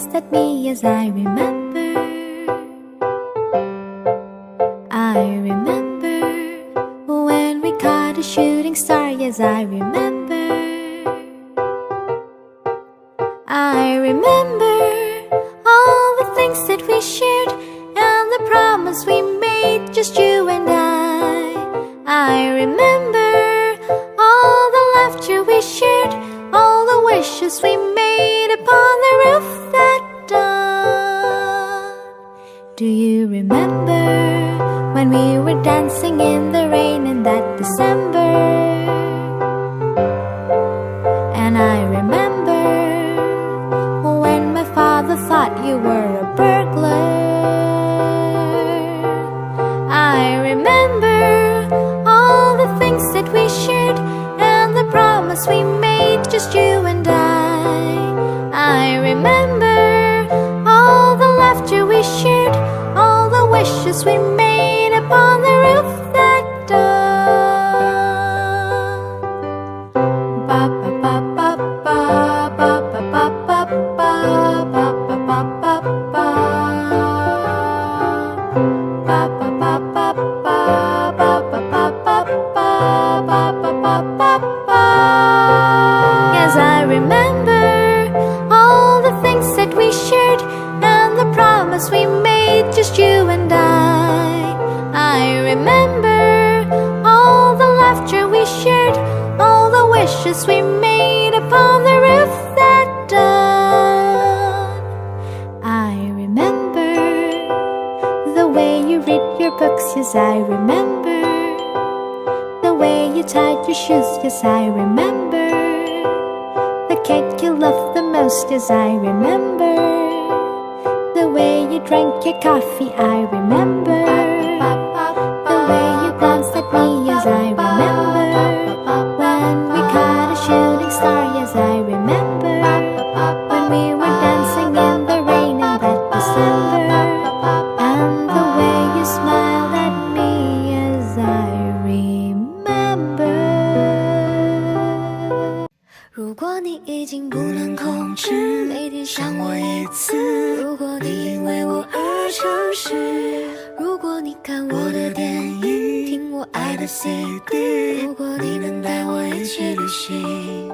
glanced at me as I remember. I remember when we caught a shooting star. Yes, I remember. I remember all the things that we shared and the promise we made, just you and I remember all the laughter we shared, all the wishes we made upon the roof that dawn. Do you remember when we were dancing in the rain in that December? And I remember when my father thought you were a burglar. I remember all the things that we shared and the promise we made, just you and I remember all the laughter we shared, all the wishes we made upon the roof that dawn. Ba ba ba ba ba ba ba ba ba ba ba ba ba ba ba. Ba ba ba ba ba ba ba ba ba ba ba ba. Yes, I remember all the things that we shared and the promise we made, just you and I remember all the laughter we shared, all the wishes we made upon the roof that dawn. I remember the way you read your books. Yes, I remember the way you tied your shoes. Yes, I remember the cake you loved the most. Yes, I remember the way you drank your coffee. I remember the way you glanced at me. Yes, I remember when we caught a shooting star. Yes, I remember when we were dancing in the rain in that December, and the way you smiled at me. Yes, I remember. 如果你已经不能控制每天想我一次，如果你因为我而诚实，如果你看我的电影，听我爱的 CD， 如果你能带我一起旅行。